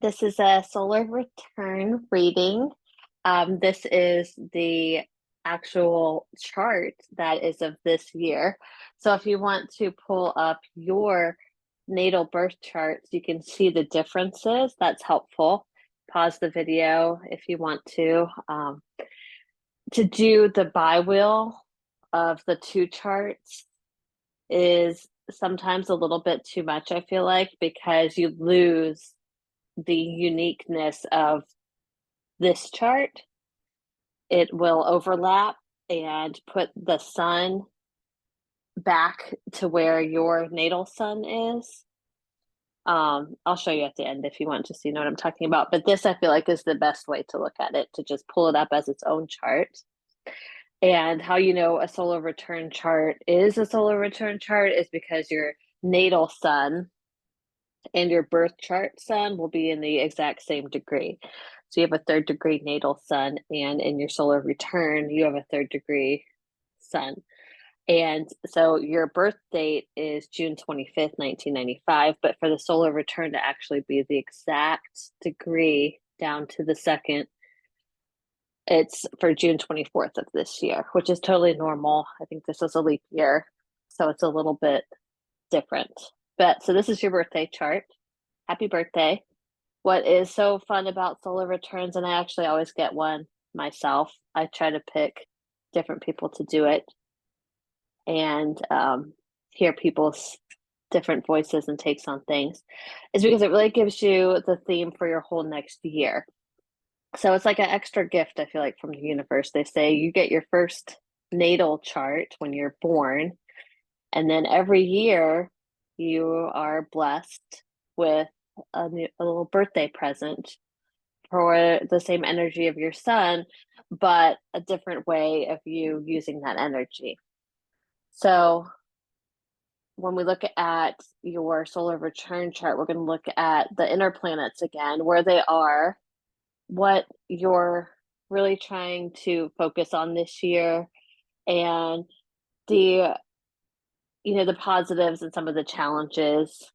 This is a solar return reading. This is the actual chart that is of this year. So if you want to pull up your natal birth charts, you can see the differences. That's helpful. Pause the video if you want to. To do the bi-wheel of the two charts is sometimes a little bit too much, I feel like, because you lose the uniqueness of this chart. It will overlap and put the sun back to where your natal sun is. I'll show you at the end if you want to see know what I'm talking about. But this I feel like is the best way to look at it, to just pull it up as its own chart. And how you know a solar return chart is a solar return chart is because your natal sun and your birth chart sun will be in the exact same degree. So you have a third degree natal sun, and in your solar return, you have a third degree sun. And so your birth date is June 25th, 1995. But for the solar return to actually be the exact degree down to the second, it's for June 24th of this year, which is totally normal. I think this is a leap year. So it's a little bit different. But so this is your birthday chart. Happy birthday. What is so fun about solar returns, and I actually always get one myself. I try to pick different people to do it and hear people's different voices and takes on things, is because it really gives you the theme for your whole next year. So it's like an extra gift, I feel like, from the universe. They say you get your first natal chart when you're born, and then every year you are blessed with a little birthday present for the same energy of your sun, but a different way of you using that energy. So when we look at your solar return chart, we're going to look at the inner planets again, where they are, what you're really trying to focus on this year, and the the positives and some of the challenges.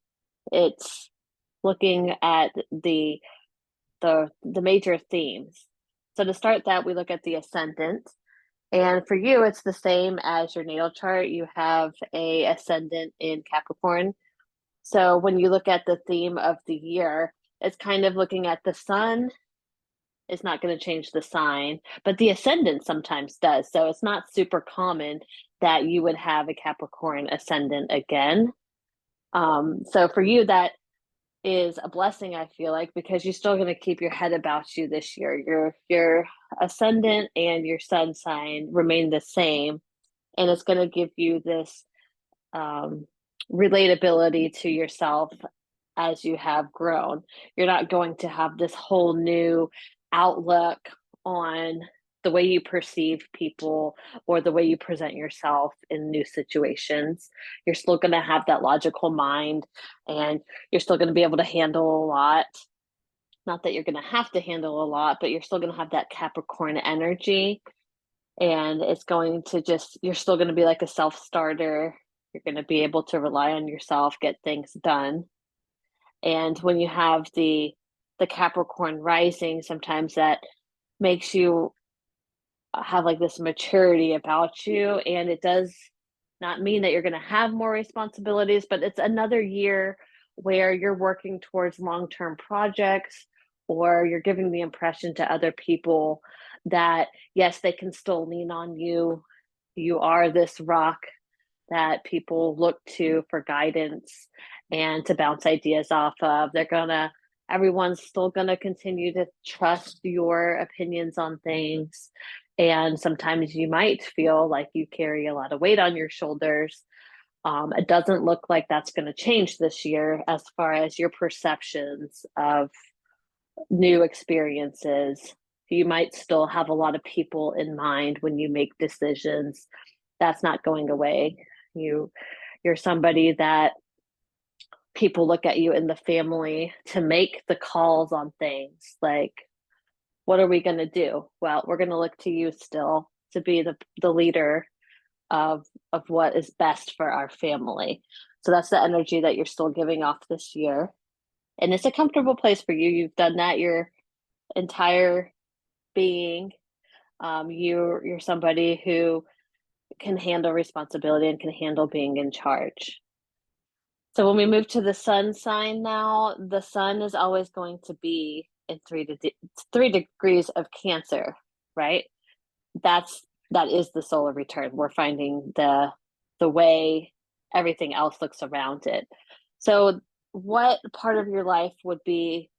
It's looking at the major themes. So to start that, we look at the ascendant. And for you, it's the same as your natal chart. You have a ascendant in Capricorn. So when you look at the theme of the year, it's kind of looking at the sun is not going to change the sign, but the ascendant sometimes does. So it's not super common that you would have a Capricorn ascendant again. So for you, that is a blessing, I feel like, because you're still going to keep your head about you this year. Your ascendant and your sun sign remain the same, and it's going to give you this um, relatability to yourself as you have grown. You're not going to have this whole new outlook on the way you perceive people or the way you present yourself in new situations. You're still going to have that logical mind, and you're still going to be able to handle a lot. Not that you're going to have to handle a lot, but you're still going to have that Capricorn energy. And it's going to just, you're still going to be like a self starter. You're going to be able to rely on yourself, get things done. And when you have the Capricorn rising, sometimes that makes you have like this maturity about you, and it does not mean that you're going to have more responsibilities, but it's another year where you're working towards long-term projects, or you're giving the impression to other people that yes, they can still lean on you. You are this rock that people look to for guidance and to bounce ideas off of. Everyone's still gonna continue to trust your opinions on things. And sometimes you might feel like you carry a lot of weight on your shoulders. It doesn't look like that's going to change this year as far as your perceptions of new experiences. You might still have a lot of people in mind when you make decisions. That's not going away. You you're somebody that people look at you in the family to make the calls on things like, what are we going to do? Well, we're going to look to you still to be the leader of what is best for our family. So that's the energy that you're still giving off this year. And it's a comfortable place for you. You've done that your entire being. You're somebody who can handle responsibility and can handle being in charge. So when we move to the sun sign now, the sun is always going to be in 3 degrees of Cancer, right? That is the solar return. We're finding the way everything else looks around it. So what part of your life would be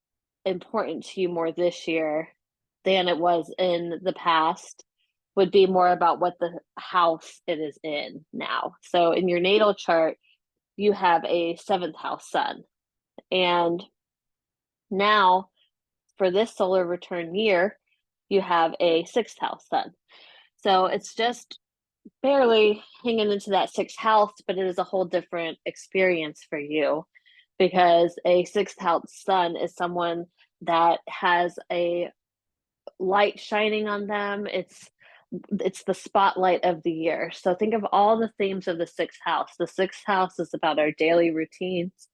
important to you more this year than it was in the past would be more about what the house it is in now. So in your natal chart, you have a seventh house sun. And now for this solar return year, you have a sixth house sun. So it's just barely hanging into that sixth house, but it is a whole different experience for you because a sixth house sun is someone that has a light shining on them. It's the spotlight of the year. So think of all the themes of the sixth house. The sixth house is about our daily routines.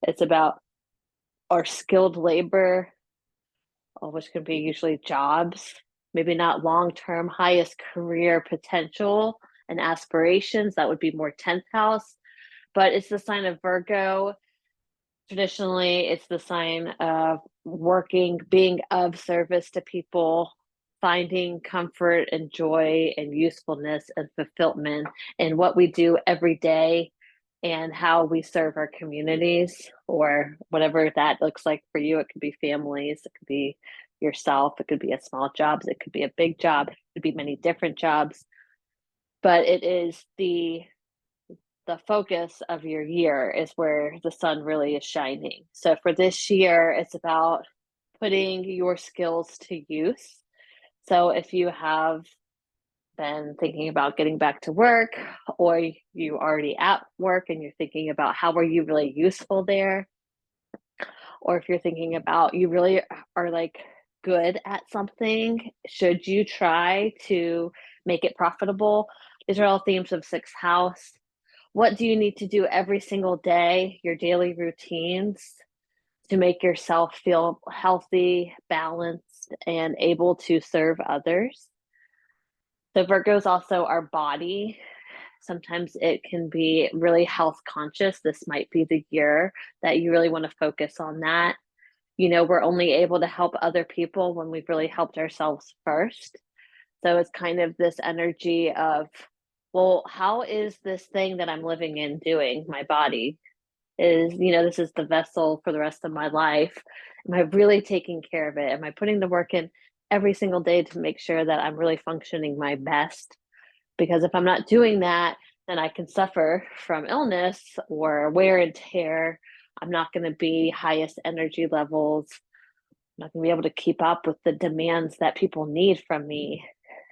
It's about our skilled labor, which can be usually jobs, maybe not long-term highest career potential and aspirations. That would be more 10th house, but it's the sign of Virgo. Traditionally, it's the sign of working, being of service to people, finding comfort and joy and usefulness and fulfillment in what we do every day and how we serve our communities or whatever that looks like for you. It could be families, it could be yourself, it could be a small job, it could be a big job, it could be many different jobs, but it is the focus of your year is where the sun really is shining. So for this year, it's about putting your skills to use. So if you have been thinking about getting back to work or you already at work and you're thinking about how are you really useful there, or if you're thinking about you really are like good at something, should you try to make it profitable? These are all themes of sixth house. What do you need to do every single day, your daily routines, to make yourself feel healthy, balanced, and able to serve others? So Virgo is also our body. Sometimes it can be really health conscious. This might be the year that you really want to focus on that. You know, we're only able to help other people when we've really helped ourselves first. So it's kind of this energy of, well, how is this thing that I'm living in doing, my body? This is the vessel for the rest of my life. Am I really taking care of it? Am I putting the work in every single day to make sure that I'm really functioning my best? Because if I'm not doing that, then I can suffer from illness or wear and tear. I'm not going to be highest energy levels. I'm not going to be able to keep up with the demands that people need from me.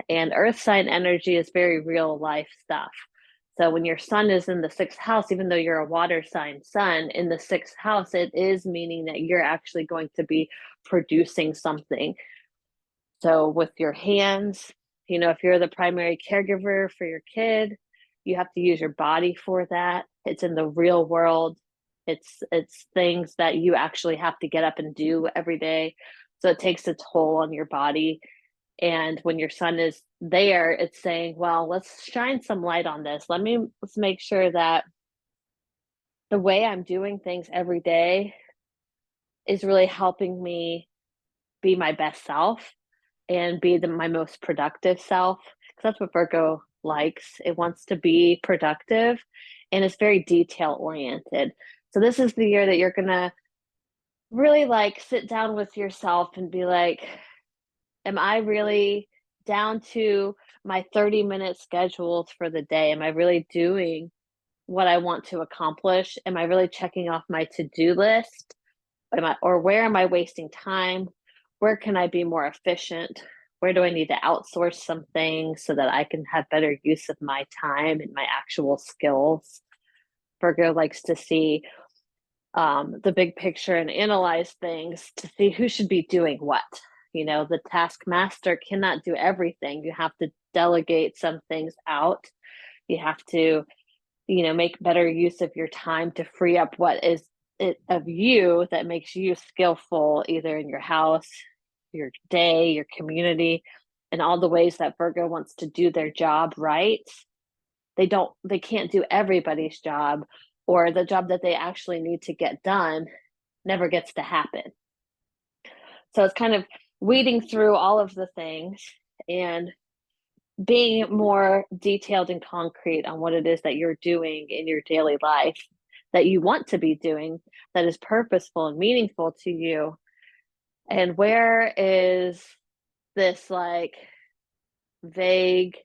And earth sign energy is very real life stuff. So when your sun is in the sixth house, even though you're a water sign sun in the sixth house, it is meaning that you're actually going to be producing something. So with your hands, if you're the primary caregiver for your kid, you have to use your body for that. It's in the real world. It's things that you actually have to get up and do every day. So it takes a toll on your body. And when your sun is there, it's saying, well, let's shine some light on this. Let's make sure that the way I'm doing things every day is really helping me be my best self and be my most productive self. Because that's what Virgo likes. It wants to be productive and it's very detail oriented. So this is the year that you're going to really like sit down with yourself and be like, am I really down to my 30-minute schedules for the day? Am I really doing what I want to accomplish? Am I really checking off my to-do list? Or where am I wasting time? Where can I be more efficient? Where do I need to outsource some things so that I can have better use of my time and my actual skills? Virgo likes to see the big picture and analyze things to see who should be doing what. The taskmaster cannot do everything. You have to delegate some things out. You have to, make better use of your time to free up what is of you that makes you skillful either in your house, your day, your community, and all the ways that Virgo wants to do their job right. They can't do everybody's job, or the job that they actually need to get done never gets to happen. So it's kind of weeding through all of the things and being more detailed and concrete on what it is that you're doing in your daily life that you want to be doing, that is purposeful and meaningful to you. And where is this like vague,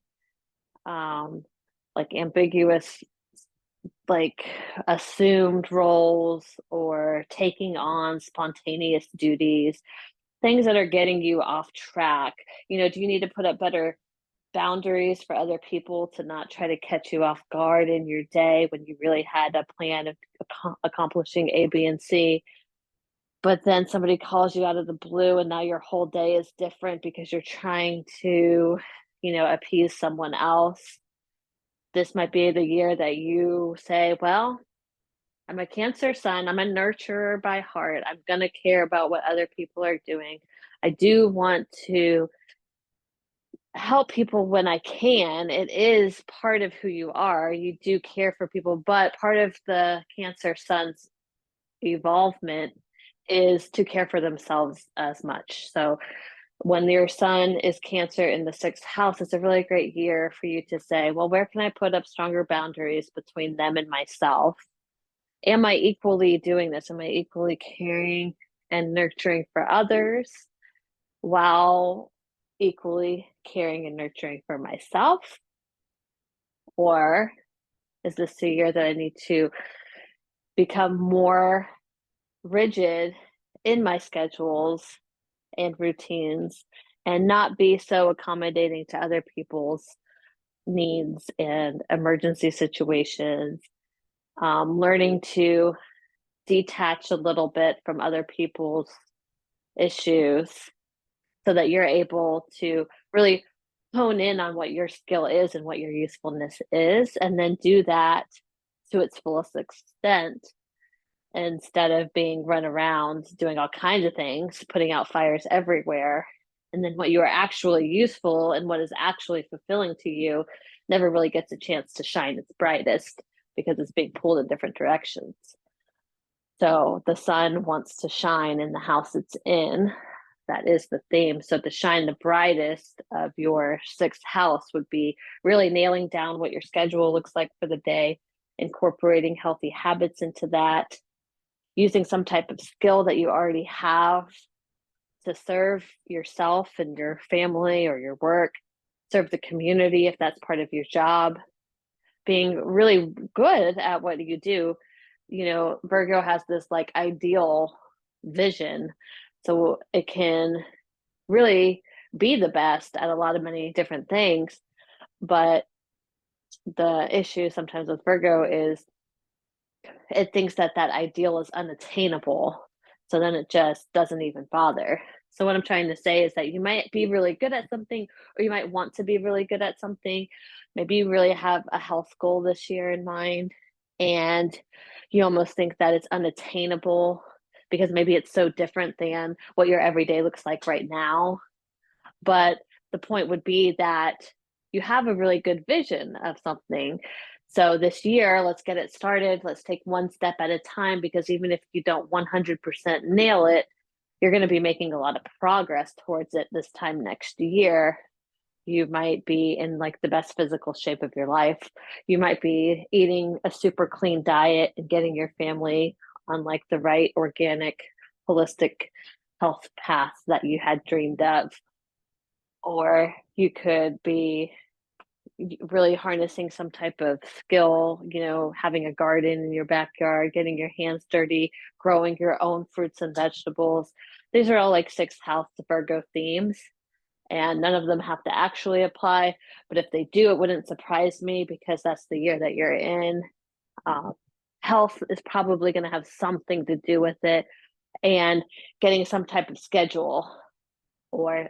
like ambiguous, like assumed roles or taking on spontaneous duties, things that are getting you off track? Do you need to put up better boundaries for other people to not try to catch you off guard in your day when you really had a plan of accomplishing A, B, and C? But then somebody calls you out of the blue and now your whole day is different because you're trying to, appease someone else. This might be the year that you say, well, I'm a Cancer sun. I'm a nurturer by heart. I'm going to care about what other people are doing. I do want to help people when I can. It is part of who you are. You do care for people, but part of the Cancer sun's evolvement is to care for themselves as much. So when your sun is Cancer in the sixth house, it's a really great year for you to say, well, where can I put up stronger boundaries between them and myself? Am I equally doing this? Am I equally caring and nurturing for others while equally caring and nurturing for myself? Or is this the year that I need to become more rigid in my schedules and routines and not be so accommodating to other people's needs and emergency situations? Learning to detach a little bit from other people's issues so that you're able to really hone in on what your skill is and what your usefulness is, and then do that to its fullest extent instead of being run around doing all kinds of things, putting out fires everywhere. And then what you are actually useful and what is actually fulfilling to you never really gets a chance to shine its brightest because it's being pulled in different directions. So the sun wants to shine in the house it's in. That is the theme. So to shine the brightest of your sixth house would be really nailing down what your schedule looks like for the day, incorporating healthy habits into that, using some type of skill that you already have to serve yourself and your family or your work, serve the community if that's part of your job, being really good at what you do. Virgo has this like ideal vision, so it can really be the best at a lot of many different things. But the issue sometimes with Virgo is it thinks that that ideal is unattainable. So then it just doesn't even bother. So what I'm trying to say is that you might be really good at something, or you might want to be really good at something. Maybe you really have a health goal this year in mind, and you almost think that it's unattainable because maybe it's so different than what your everyday looks like right now. But the point would be that you have a really good vision of something. So this year, let's get it started. Let's take one step at a time, because even if you don't 100% nail it, you're going to be making a lot of progress towards it this time next year. You might be in like the best physical shape of your life. You might be eating a super clean diet and getting your family on like the right organic, holistic health path that you had dreamed of. Or you could be really harnessing some type of skill, having a garden in your backyard, getting your hands dirty, growing your own fruits and vegetables. These are all like sixth house Virgo themes, and none of them have to actually apply. But if they do, it wouldn't surprise me because that's the year that you're in. Health is probably going to have something to do with it, and getting some type of schedule or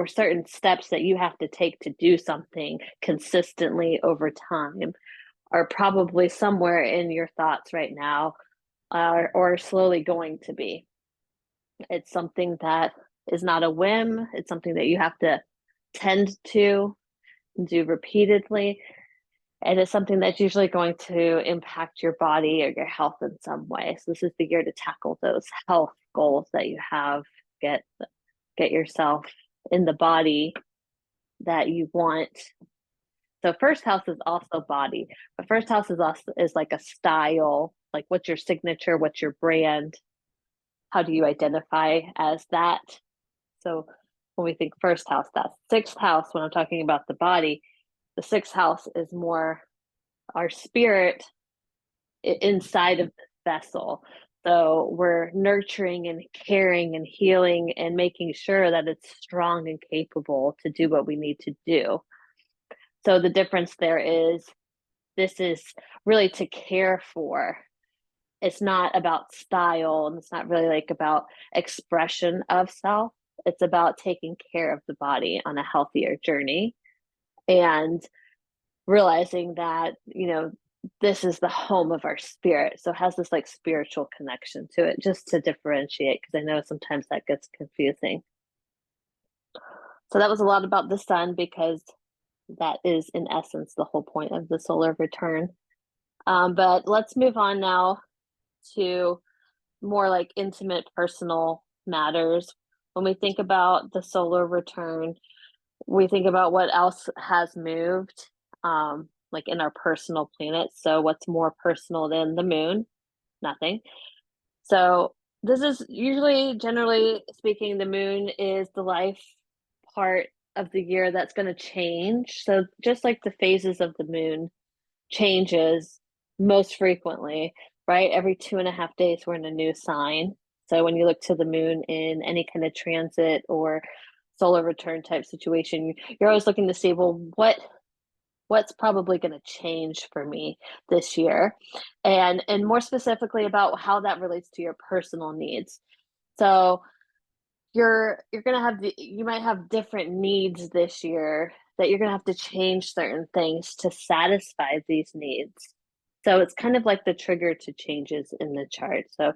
certain steps that you have to take to do something consistently over time are probably somewhere in your thoughts right now. or slowly going to be. It's something that is not a whim. It's something that you have to tend to do repeatedly. And it's something that's usually going to impact your body or your health in some way. So this is the year to tackle those health goals that you have. Get yourself in the body that you want. So first house is also body, but first house is like a style, like what's your signature, what's your brand, how do you identify as that? So when we think first house, that's sixth house. When I'm talking about the body, the sixth house is more our spirit inside of the vessel. So we're nurturing and caring and healing and making sure that it's strong and capable to do what we need to do. So the difference there is this is really to care for. It's not about style, and it's not really like about expression of self. It's about taking care of the body on a healthier journey and realizing that, this is the home of our spirit. So it has this like spiritual connection to it, just to differentiate, because I know sometimes that gets confusing. So that was a lot about the sun, because that is in essence the whole point of the solar return. But let's move on now to more like intimate personal matters. When we think about the solar return, we think about what else has moved, like in our personal planet. So what's more personal than the moon? Nothing. So this is usually, generally speaking, the moon is the life part of the year that's going to change. So just like the phases of the moon changes most frequently, right? Every 2.5 days, we're in a new sign. So when you look to the moon in any kind of transit or solar return type situation, you're always looking to see, well, what's probably going to change for me this year, and more specifically about how that relates to your personal needs. So you're going to have you might have different needs this year that you're going to have to change certain things to satisfy these needs. So it's kind of like the trigger to changes in the chart. So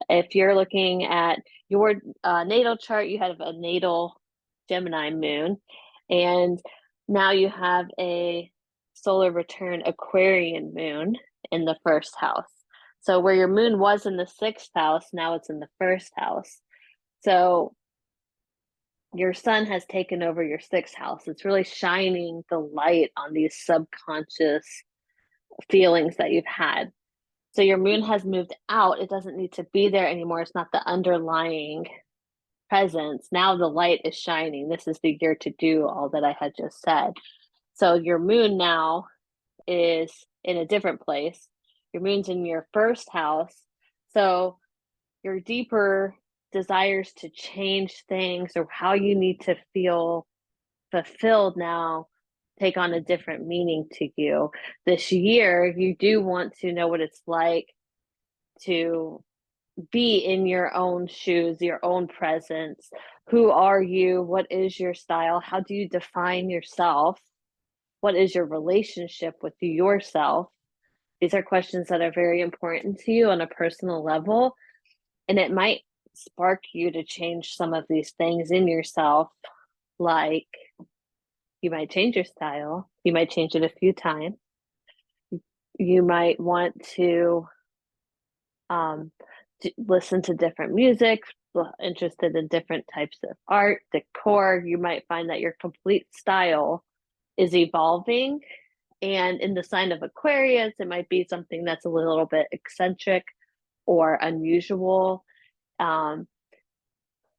if you're looking at your natal chart, you have a natal Gemini moon, and now you have a solar return Aquarian moon in the first house. So where your moon was in the sixth house, now it's in the first house. So your sun has taken over your sixth house. It's really shining the light on these subconscious feelings that you've had. So your moon has moved out. It doesn't need to be there anymore. It's not the underlying presence. Now the light is shining. This is the year to do all that I had just said. So your moon now is in a different place. Your moon's in your first house. So your deeper desires to change things or how you need to feel fulfilled now take on a different meaning to you. This year, you do want to know what it's like to be in your own shoes, your own presence. Who are you? What is your style? How do you define yourself? What is your relationship with yourself? These are questions that are very important to you on a personal level. And it might spark you to change some of these things in yourself, like you might change your style, you might change it a few times. You might want to listen to different music, interested in different types of art, decor. You might find that your complete style is evolving. And in the sign of Aquarius, it might be something that's a little bit eccentric or unusual. Um,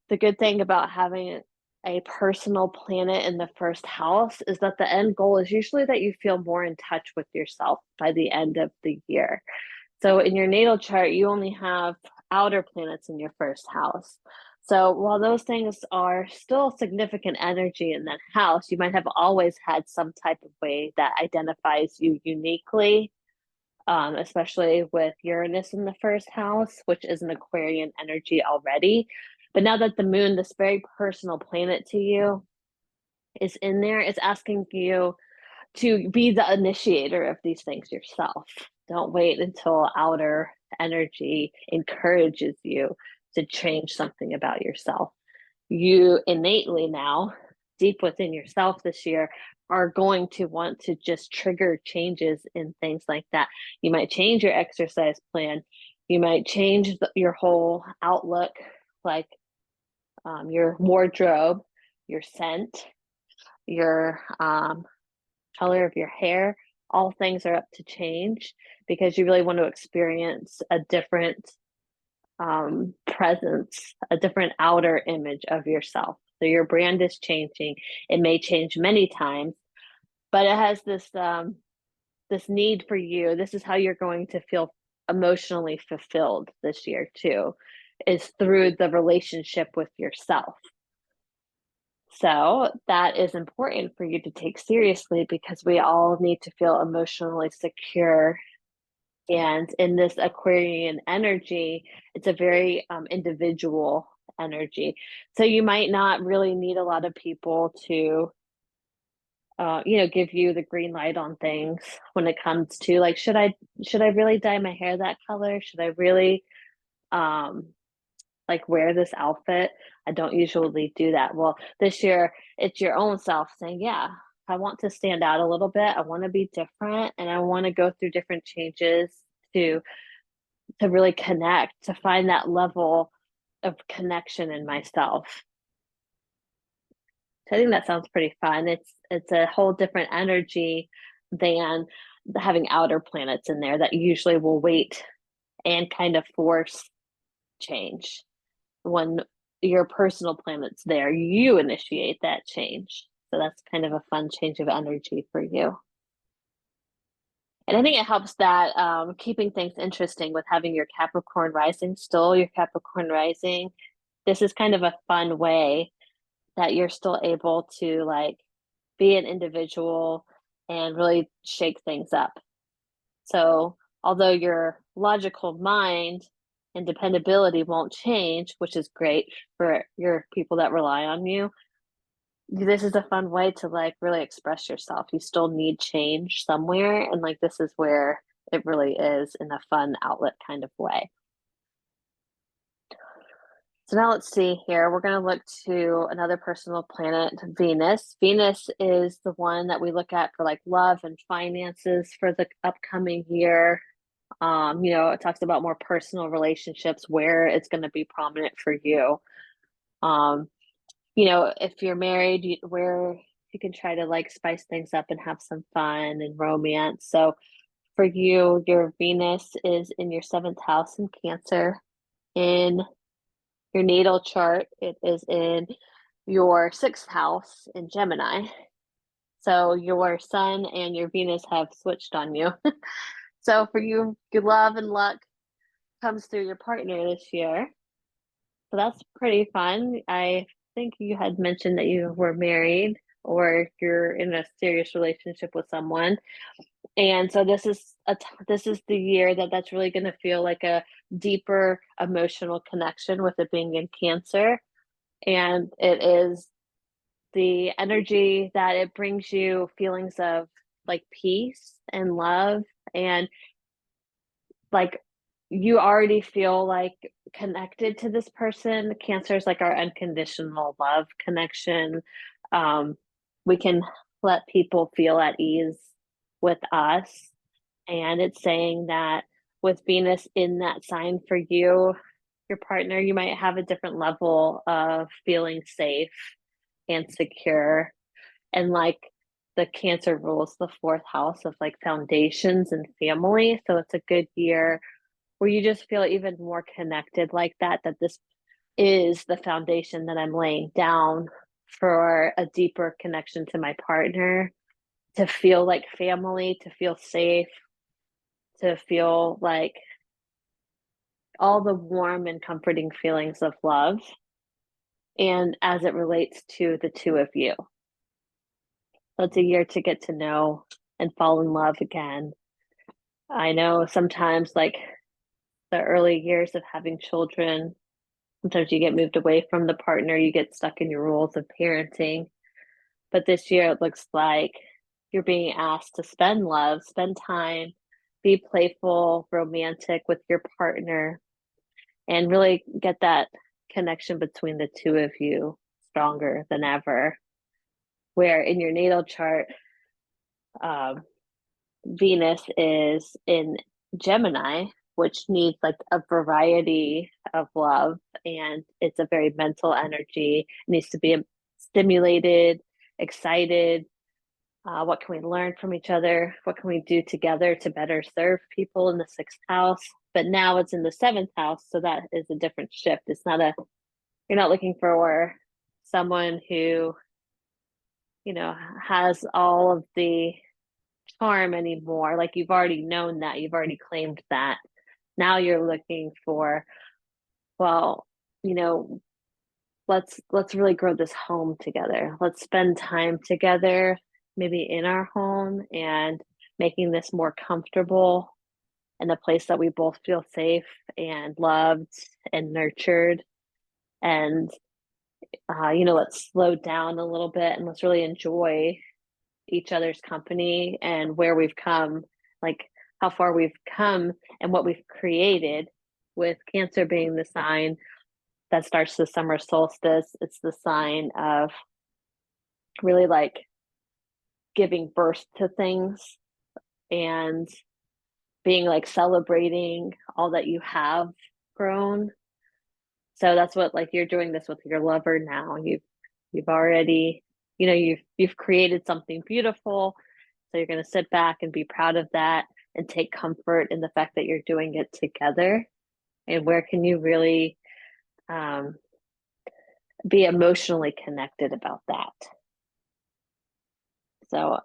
the good thing about having a personal planet in the first house is that the end goal is usually that you feel more in touch with yourself by the end of the year. So in your natal chart, you only have outer planets in your first house. So while those things are still significant energy in that house, you might have always had some type of way that identifies you uniquely, especially with Uranus in the first house, which is an Aquarian energy already. But now that the moon, this very personal planet to you, is in there, it's asking you to be the initiator of these things yourself. Don't wait until outer energy encourages you to change something about yourself. You innately now, deep within yourself this year, are going to want to just trigger changes in things like that. You might change your exercise plan. You might change your whole outlook, like your wardrobe, your scent, your color of your hair. All things are up to change because you really want to experience a different presence, a different outer image of yourself. So your brand is changing. It may change many times, but it has this need for you. This is how you're going to feel emotionally fulfilled this year too, is through the relationship with yourself. So that is important for you to take seriously because we all need to feel emotionally secure. And in this Aquarian energy, it's a very individual energy. So you might not really need a lot of people to, give you the green light on things when it comes to like, should I really dye my hair that color? Should I really um, like wear this outfit? I don't usually do that. Well, this year it's your own self saying, yeah, I want to stand out a little bit. I want to be different and I want to go through different changes to really connect, to find that level of connection in myself. So I think that sounds pretty fun. It's a whole different energy than having outer planets in there that usually will wait and kind of force change. When your personal planet's there, you initiate that change. So that's kind of a fun change of energy for you. And I think it helps that keeping things interesting with having your Capricorn rising still, your Capricorn rising. This is kind of a fun way that you're still able to like be an individual and really shake things up. So, although your logical mind and dependability won't change, which is great for your people that rely on you, this is a fun way to like really express yourself. You still need change somewhere, and like this is where it really is in a fun outlet kind of way. So now let's see here. We're going to look to another personal planet, Venus. Venus is the one that we look at for like love and finances for the upcoming year. It talks about more personal relationships where it's going to be prominent for you. If you're married, where you can try to like spice things up and have some fun and romance. So for you, your Venus is in your seventh house in Cancer. In your natal chart, it is in your sixth house in Gemini. So your Sun and your Venus have switched on you. So for you, good love and luck comes through your partner this year. So that's pretty fun. I think you had mentioned that you were married or you're in a serious relationship with someone. And so this is the year that's really going to feel like a deeper emotional connection with it being in Cancer. And it is the energy that it brings you feelings of like peace and love and like you already feel like connected to this person. Cancer is like our unconditional love connection. We can let people feel at ease with us. And it's saying that with Venus in that sign for you, your partner, you might have a different level of feeling safe and secure. And like the Cancer rules the fourth house of like foundations and family. So it's a good year where you just feel even more connected like that this is the foundation that I'm laying down for a deeper connection to my partner, to feel like family, to feel safe, to feel like all the warm and comforting feelings of love. And as it relates to the two of you. So it's a year to get to know and fall in love again. I know sometimes like the early years of having children, sometimes you get moved away from the partner, you get stuck in your roles of parenting. But this year it looks like you're being asked to spend love, spend time, be playful, romantic with your partner, and really get that connection between the two of you stronger than ever. Where in your natal chart, um, Venus is in Gemini, which needs like a variety of love, and it's a very mental energy. It needs to be stimulated, excited. What can we learn from each other? What can we do together to better serve people in the sixth house? But now it's in the seventh house, so that is a different shift. It's not a, you're not looking for someone who, has all of the charm anymore. Like you've already known that, you've already claimed that. Now you're looking for, well, you know, let's really grow this home together. Let's spend time together, maybe in our home, and making this more comfortable and a place that we both feel safe and loved and nurtured. And let's slow down a little bit and let's really enjoy each other's company and where we've come, like how far we've come and what we've created, with Cancer being the sign that starts the summer solstice. It's the sign of really like giving birth to things and being like celebrating all that you have grown. So that's what, like, you're doing this with your lover now. You've already, you've created something beautiful. So you're going to sit back and be proud of that and take comfort in the fact that you're doing it together. And where can you really be emotionally connected about that? So,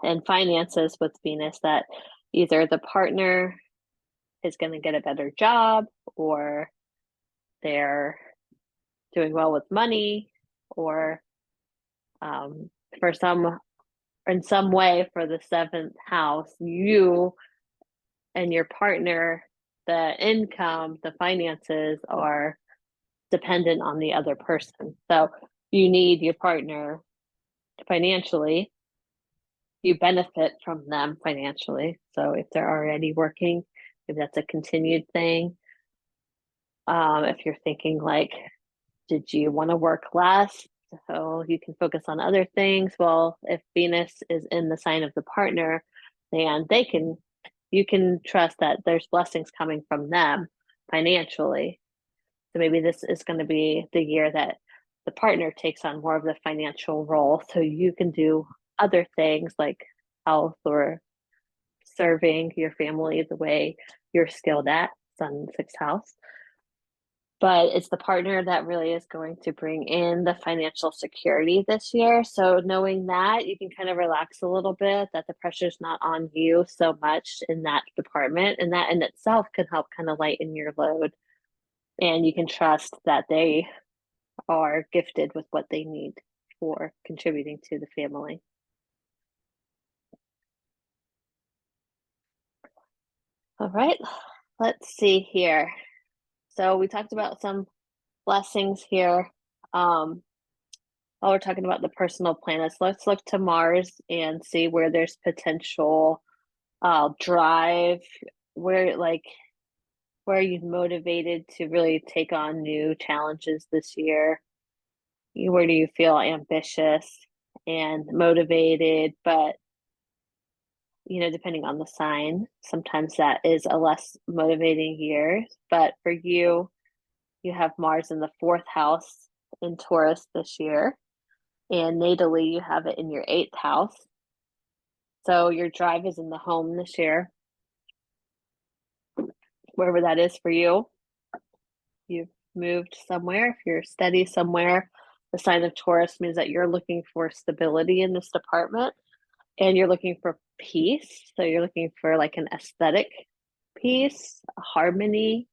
and finances with Venus, that either the partner is going to get a better job, or they're doing well with money, or for some, in some way, for the seventh house, you and your partner, the income, the finances are dependent on the other person. So you need your partner financially. You benefit from them financially. So if they're already working, if that's a continued thing. If you're thinking like, did you want to work less so you can focus on other things? Well, if Venus is in the sign of the partner, then you can trust that there's blessings coming from them financially. So maybe this is going to be the year that the partner takes on more of the financial role, so you can do other things like health or serving your family the way you're skilled at. Sun, sixth house. But it's the partner that really is going to bring in the financial security this year. So knowing that, you can kind of relax a little bit, that the pressure's not on you so much in that department, and that in itself can help kind of lighten your load. And you can trust that they are gifted with what they need for contributing to the family. All right, let's see here. So we talked about some blessings here. While we're talking about the personal planets, let's look to Mars and see where there's potential drive, where you're motivated to really take on new challenges this year. Where do you feel ambitious and motivated, but depending on the sign, sometimes that is a less motivating year. But for you, you have Mars in the fourth house in Taurus this year, and natally you have it in your eighth house. So your drive is in the home this year, wherever that is for you. You've moved somewhere, if you're steady somewhere. The sign of Taurus means that you're looking for stability in this department, and you're looking for peace. So you're looking for like an aesthetic peace, a harmony.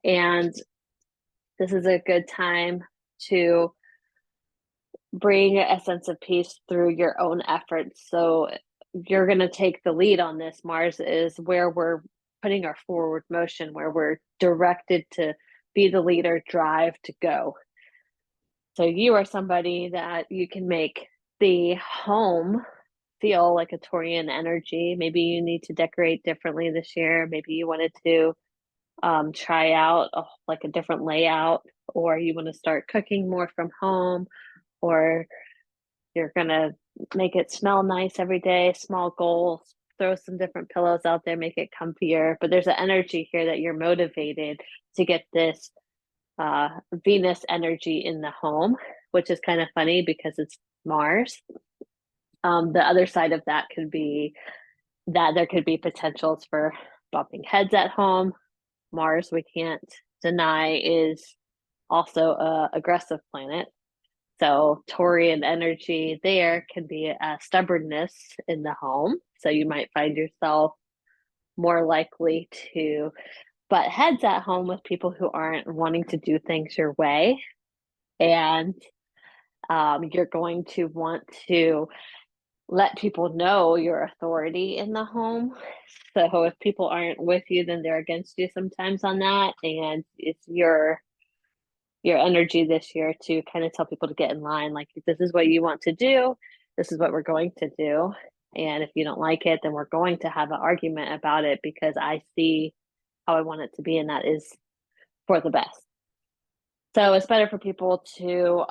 And this is a good time to bring a sense of peace through your own efforts. So you're going to take the lead on this. Mars is where we're putting our forward motion, where we're directed to be the leader, drive to go. So you are somebody that you can make the home feel like a Taurian energy. Maybe you need to decorate differently this year. Maybe you wanted to try out like a different layout, or you want to start cooking more from home, or you're gonna make it smell nice every day. Small goals. Throw some different pillows out there, make it comfier. But there's an energy here that you're motivated to get this Venus energy in the home, which is kind of funny because it's Mars. The other side of that could be that there could be potentials for bumping heads at home. Mars, we can't deny, is also a aggressive planet. So Taurian energy there can be a stubbornness in the home. So you might find yourself more likely to butt heads at home with people who aren't wanting to do things your way. And you're going to want to let people know your authority in the home. So if people aren't with you, then they're against you sometimes on that. And it's your energy this year to kind of tell people to get in line. Like, this is what you want to do. This is what we're going to do. And if you don't like it, then we're going to have an argument about it because I see how I want it to be, and that is for the best. So it's better for people to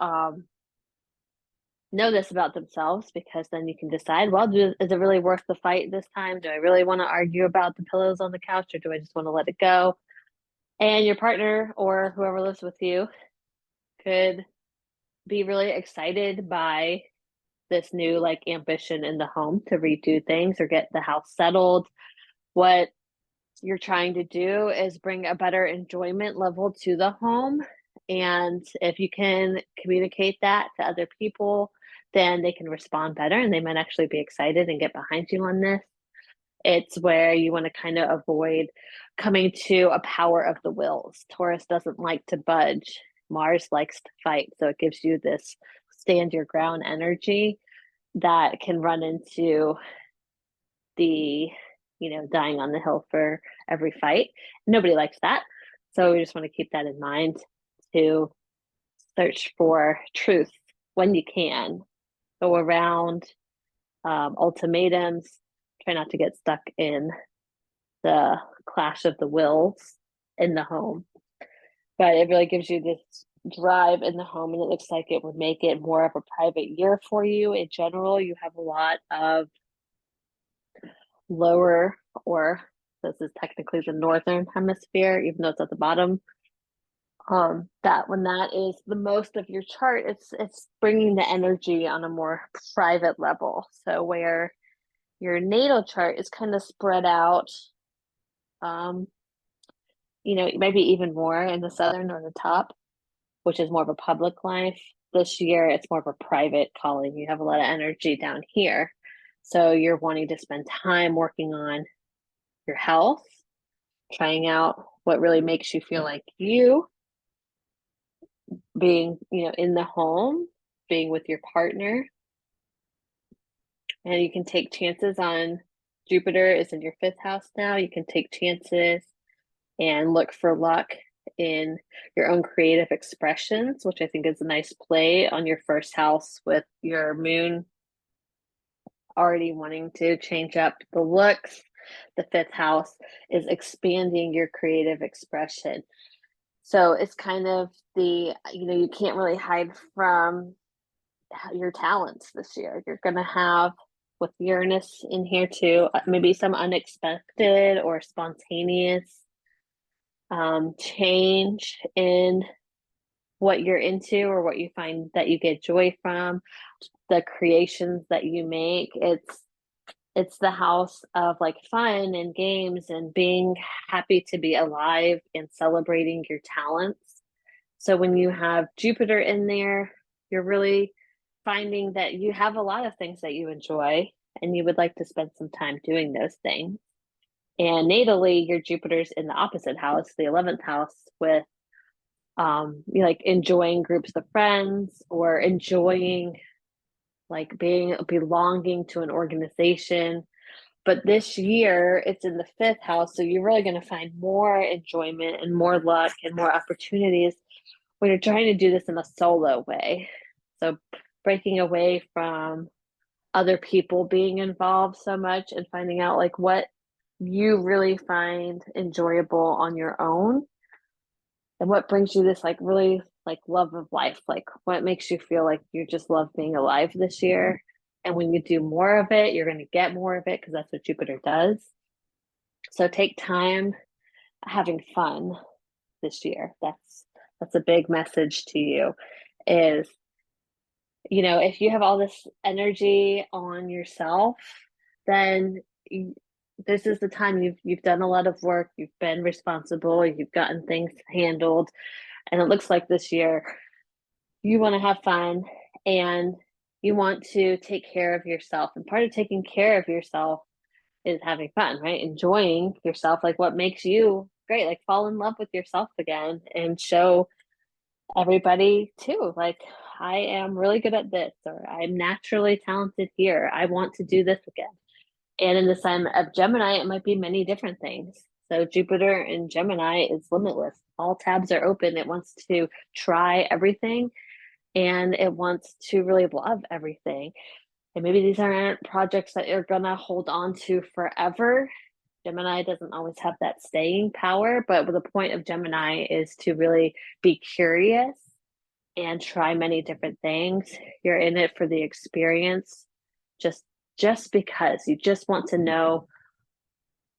know this about themselves, because then you can decide, well, is it really worth the fight this time? Do I really want to argue about the pillows on the couch, or do I just want to let it go? And your partner or whoever lives with you could be really excited by this new like ambition in the home to redo things or get the house settled. What you're trying to do is bring a better enjoyment level to the home. And if you can communicate that to other people, then they can respond better and they might actually be excited and get behind you on this. It's where you want to kind of avoid coming to a power of the wills. Taurus doesn't like to budge. Mars likes to fight. So it gives you this stand your ground energy that can run into the, dying on the hill for every fight. Nobody likes that. So we just want to keep that in mind to search for truth when you can. Go around ultimatums. Try not to get stuck in the clash of the wills in the home. But it really gives you this drive in the home, and it looks like it would make it more of a private year for you. In general, you have a lot of lower, or this is technically the northern hemisphere, even though it's at the bottom. That when that is the most of your chart, it's bringing the energy on a more private level. So where your natal chart is kind of spread out, maybe even more in the southern or the top, which is more of a public life. This year, it's more of a private calling. You have a lot of energy down here. So you're wanting to spend time working on your health, trying out what really makes you feel like you, being, in the home, being with your partner. And you can take chances on Jupiter is in your fifth house now. You can take chances and look for luck in your own creative expressions, which I think is a nice play on your first house with your moon already wanting to change up the looks. The fifth house is expanding your creative expression. So it's kind of you can't really hide from your talents this year. You're going to have, with Uranus in here too, maybe some unexpected or spontaneous change in what you're into or what you find that you get joy from, the creations that you make. It's the house of like fun and games and being happy to be alive and celebrating your talents. So when you have Jupiter in there, you're really finding that you have a lot of things that you enjoy and you would like to spend some time doing those things. And natally, your Jupiter's in the opposite house, the 11th house, with you like enjoying groups of friends or enjoying like belonging to an organization. But this year it's in the fifth house, so you're really going to find more enjoyment and more luck and more opportunities when you're trying to do this in a solo way. So breaking away from other people being involved so much and finding out like what you really find enjoyable on your own and what brings you this like really like love of life, like what makes you feel like you just love being alive this year. And when you do more of it, you're going to get more of it because that's what Jupiter does. So take time having fun this year. That's a big message to you is, if you have all this energy on yourself, then this is the time you've done a lot of work, you've been responsible, you've gotten things handled, and it looks like this year you want to have fun and you want to take care of yourself. And part of taking care of yourself is having fun, right? Enjoying yourself, like what makes you great, like fall in love with yourself again and show everybody too, like I am really good at this, or I'm naturally talented here. I want to do this again. And in the sign of Gemini, it might be many different things. So Jupiter in Gemini is limitless. All tabs are open. It wants to try everything and it wants to really love everything. And maybe these aren't projects that you're gonna hold on to forever. Gemini doesn't always have that staying power, but the point of Gemini is to really be curious and try many different things. You're in it for the experience, just because you just want to know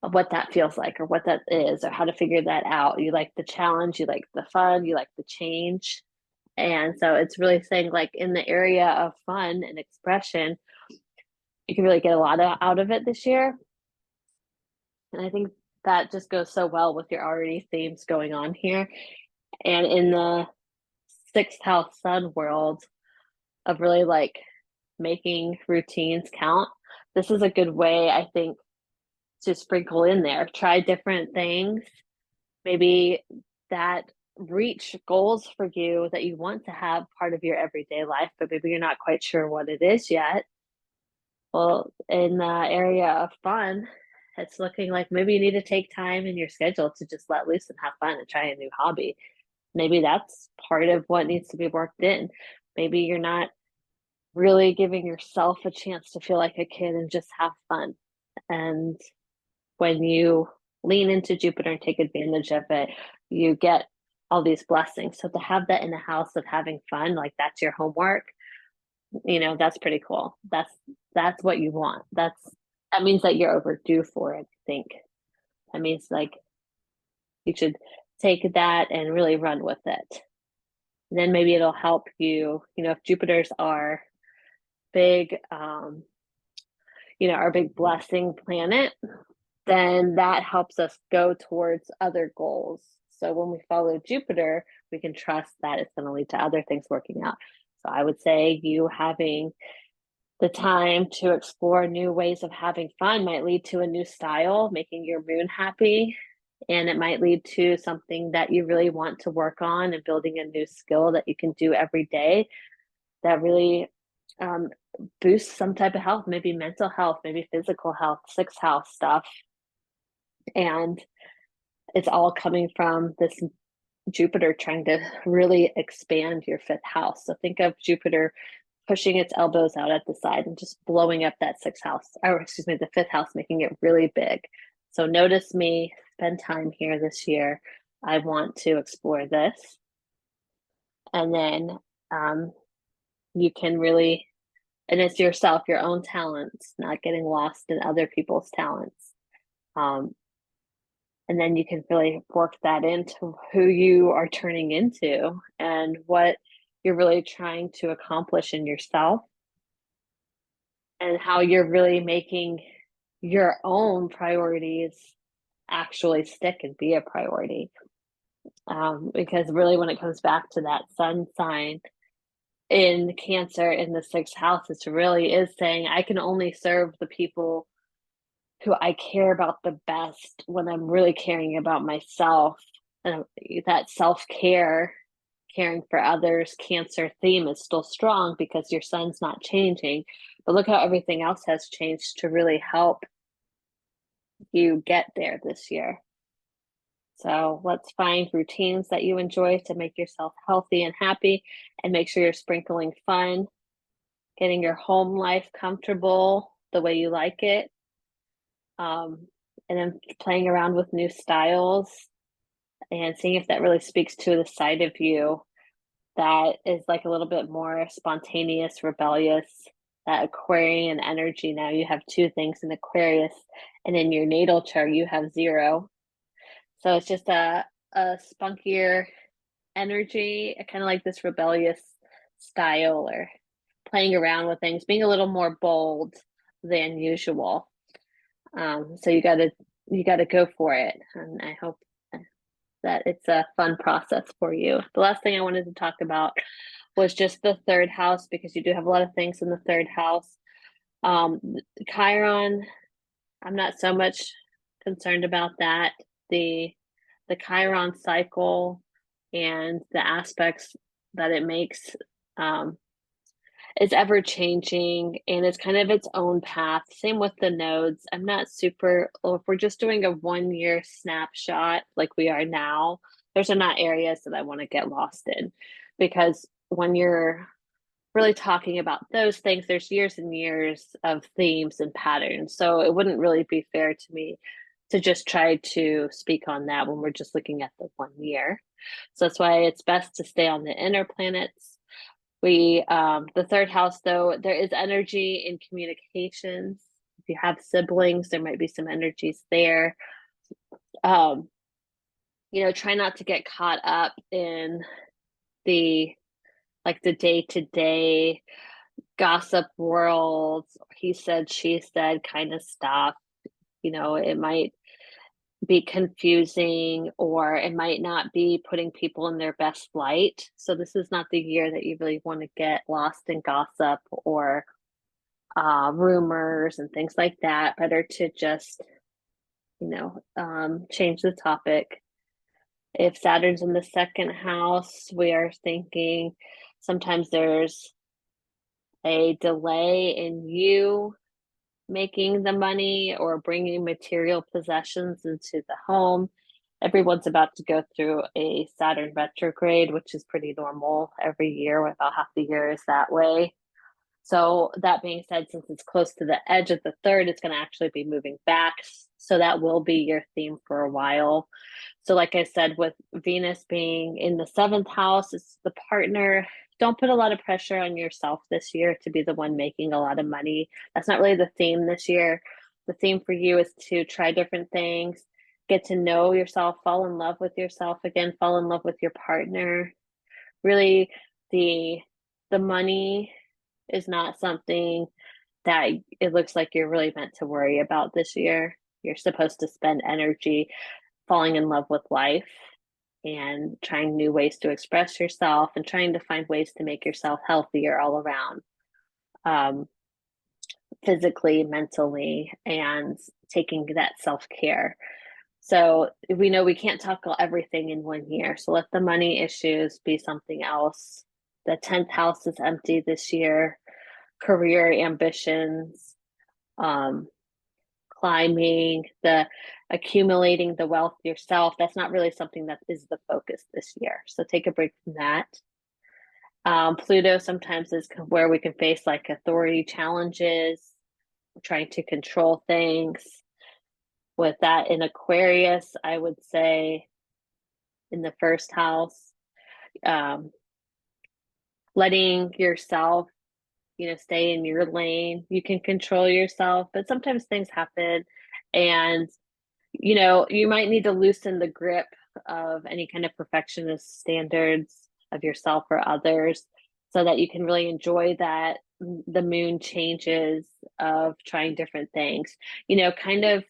what that feels like or what that is or how to figure that out. You like the challenge, you like the fun, you like the change. And so it's really saying like in the area of fun and expression, you can really get a lot out of it this year. And I think that just goes so well with your already themes going on here. And in the sixth house sun world of really like making routines count, this is a good way, I think, to sprinkle in there. Try different things, maybe that reach goals for you that you want to have part of your everyday life, but maybe you're not quite sure what it is yet. Well, in the area of fun, it's looking like maybe you need to take time in your schedule to just let loose and have fun and try a new hobby. Maybe that's part of what needs to be worked in. Maybe you're not really giving yourself a chance to feel like a kid and just have fun. And when you lean into Jupiter and take advantage of it, you get all these blessings. So to have that in the house of having fun, like that's your homework, that's pretty cool. That's what you want. That means that you're overdue for it, I think. That means like you should take that and really run with it. And then maybe it'll help you, if Jupiters are big, our big blessing planet, then that helps us go towards other goals. So when we follow Jupiter, we can trust that it's going to lead to other things working out. So I would say you having the time to explore new ways of having fun might lead to a new style, making your moon happy. And it might lead to something that you really want to work on and building a new skill that you can do every day that really boosts some type of health, maybe mental health, maybe physical health, sixth house stuff. And it's all coming from this Jupiter trying to really expand your fifth house. So think of Jupiter pushing its elbows out at the side and just blowing up that sixth house, or excuse me, the fifth house, making it really big. So notice me, spend time here this year. I want to explore this. And then you can really, and it's yourself, your own talents, not getting lost in other people's talents. And then you can really work that into who you are turning into and what you're really trying to accomplish in yourself and how you're really making your own priorities actually stick and be a priority. Because really, when it comes back to that sun sign in Cancer in the sixth house, it really is saying, I can only serve the people who I care about the best when I'm really caring about myself. And that self-care, caring for others, Cancer theme is still strong because your sun's not changing. But look how everything else has changed to really help you get there this year. So let's find routines that you enjoy to make yourself healthy and happy and make sure you're sprinkling fun getting your home life comfortable the way you like it, um, and then playing around with new styles and seeing if that really speaks to the side of you that is like a little bit more spontaneous, rebellious, that Aquarian energy. Now you have two things in Aquarius, and in your natal chart, you have 0. So it's just a spunkier energy, kind of like this rebellious style or playing around with things, being a little more bold than usual. So you gotta go for it, and I hope that it's a fun process for you. The last thing I wanted to talk about was just the third house, because you do have a lot of things in the third house. Um, Chiron, I'm not so much concerned about that. The Chiron cycle and the aspects that it makes, um, is ever changing, and it's kind of its own path. Same with the nodes. I'm not super, well, if we're just doing a 1 year snapshot like we are now, those are not areas that I want to get lost in, because when you're really talking about those things, there's years and years of themes and patterns. So it wouldn't really be fair to me to just try to speak on that when we're just looking at the 1 year. So that's why it's best to stay on the inner planets. The third house, though, there is energy in communications. If you have siblings, there might be some energies there. Um, try not to get caught up in the the day-to-day gossip world, he said, she said kind of stuff. It might be confusing, or it might not be putting people in their best light. So this is not the year that you really want to get lost in gossip or rumors and things like that. Better to just, change the topic. If Saturn's in the second house, we are thinking sometimes there's a delay in you making the money or bringing material possessions into the home. Everyone's about to go through a Saturn retrograde, which is pretty normal every year. About half the year is that way. So that being said, since it's close to the edge of the third, it's going to actually be moving back. So that will be your theme for a while. So like I said, with Venus being in the seventh house, it's the partner. Don't put a lot of pressure on yourself this year to be the one making a lot of money. That's not really the theme this year. The theme for you is to try different things, get to know yourself, fall in love with yourself again, fall in love with your partner. Really, the money is not something that it looks like you're really meant to worry about this year. You're supposed to spend energy falling in love with life and trying new ways to express yourself and trying to find ways to make yourself healthier all around, um, physically, mentally, and taking that self-care. So we know we can't tackle everything in 1 year. So let the money issues be something else. The 10th house is empty this year. Career ambitions, um, climbing, the accumulating the wealth yourself. That's not really something that is the focus this year. So take a break from that. Pluto sometimes is where we can face like authority challenges, trying to control things. With that in Aquarius, I would say in the first house, um, letting yourself, stay in your lane. You can control yourself, but sometimes things happen, and you might need to loosen the grip of any kind of perfectionist standards of yourself or others so that you can really enjoy that the moon changes of trying different things. Kind of,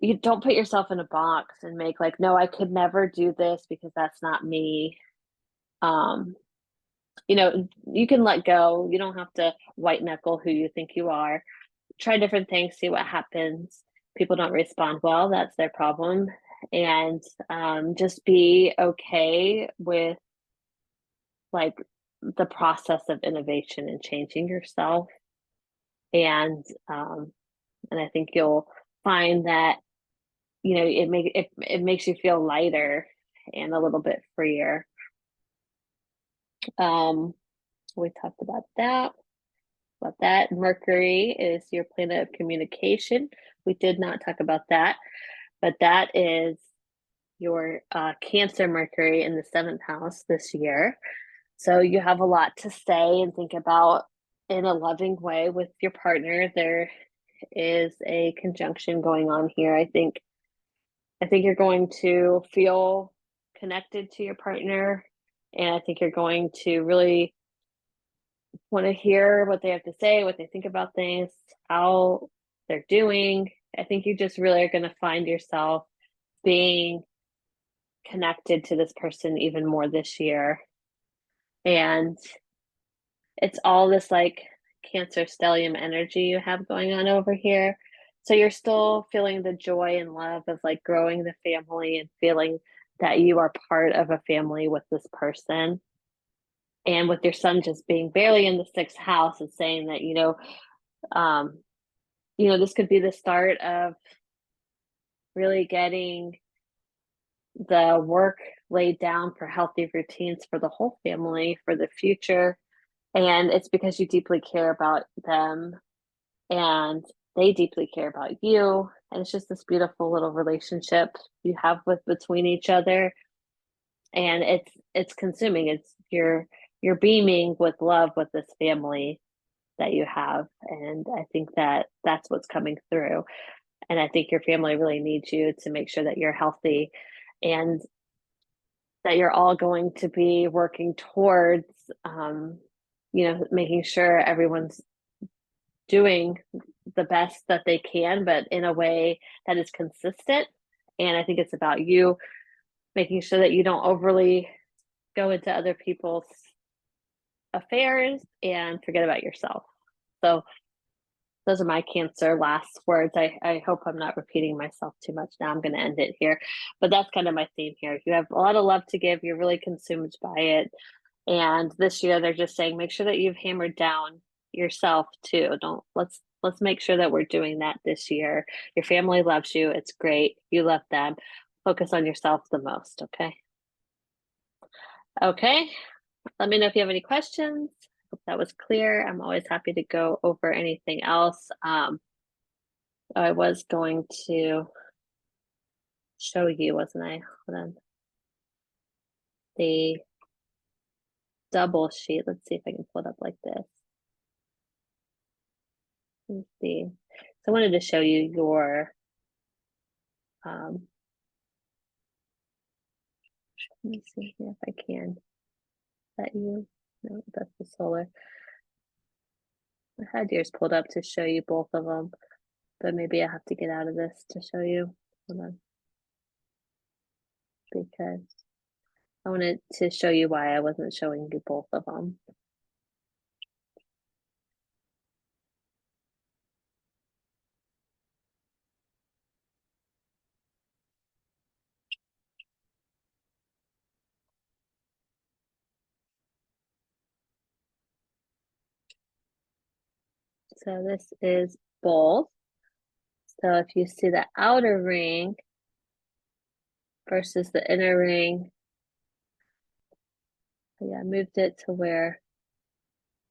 you don't put yourself in a box and make like, no, I could never do this because that's not me. Um, you can let go. You don't have to white knuckle who you think you are. Try different things, see what happens. People don't respond well, that's their problem. And just be okay with like the process of innovation and changing yourself. And I think you'll find that it makes you feel lighter and a little bit freer. Um, we talked about that. about that. Mercury is your planet of communication. We did not talk about that, but that is your Cancer Mercury in the seventh house this year. So you have a lot to say and think about in a loving way with your partner. There is a conjunction going on here. I think you're going to feel connected to your partner, and I think you're going to really want to hear what they have to say, what they think about things, how they're doing. I think you just really are going to find yourself being connected to this person even more this year. And it's all this like Cancer stellium energy you have going on over here. So you're still feeling the joy and love of like growing the family and feeling that you are part of a family with this person. And with your son just being barely in the sixth house and saying that, um, this could be the start of really getting the work laid down for healthy routines for the whole family for the future. And it's because you deeply care about them and they deeply care about you. And it's just this beautiful little relationship you have with between each other. And it's consuming. It's you're beaming with love with this family that you have. And I think that that's what's coming through. And I think your family really needs you to make sure that you're healthy and that you're all going to be working towards making sure everyone's doing the best that they can, but in a way that is consistent. And I think it's about you making sure that you don't overly go into other people's affairs and forget about yourself. So those are my Cancer last words. I hope I'm not repeating myself too much now. I'm going to end it here. But that's kind of my theme here. You have a lot of love to give. You're really consumed by it. And this year they're just saying make sure that you've hammered down yourself too. Don't let's make sure that we're doing that this year. Your family loves you. It's great. You love them. Focus on yourself the most, okay? Okay. Let me know if you have any questions. Hope that was clear. I'm always happy to go over anything else. I was going to show you, wasn't I? Hold on. The double sheet. Let's see if I can pull it up like this. Let's see. So I wanted to show you your let me see here if I can. Is that you? No, that's the solar. I had yours pulled up to show you both of them, but maybe I have to get out of this to show you. Hold on. Because I wanted to show you why I wasn't showing you both of them. So this is both. So if you see the outer ring versus the inner ring, yeah, I moved it to where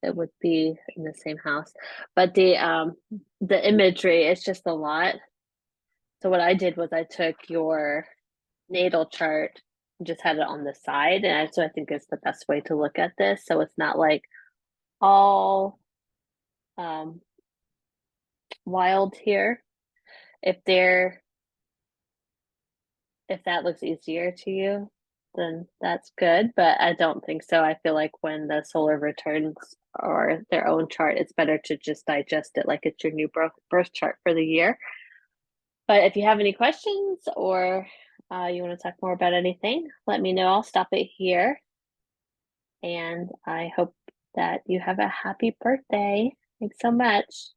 it would be in the same house. But the imagery is just a lot. So what I did was I took your natal chart and just had it on the side, and so I think it's the best way to look at this. So it's not like all wild here. If that looks easier to you, then that's good, but I don't think so. I feel like when the solar returns or their own chart, it's better to just digest it like it's your new birth chart for the year. But if you have any questions or you want to talk more about anything, let me know. I'll stop it here. And I hope that you have a happy birthday. Thanks so much.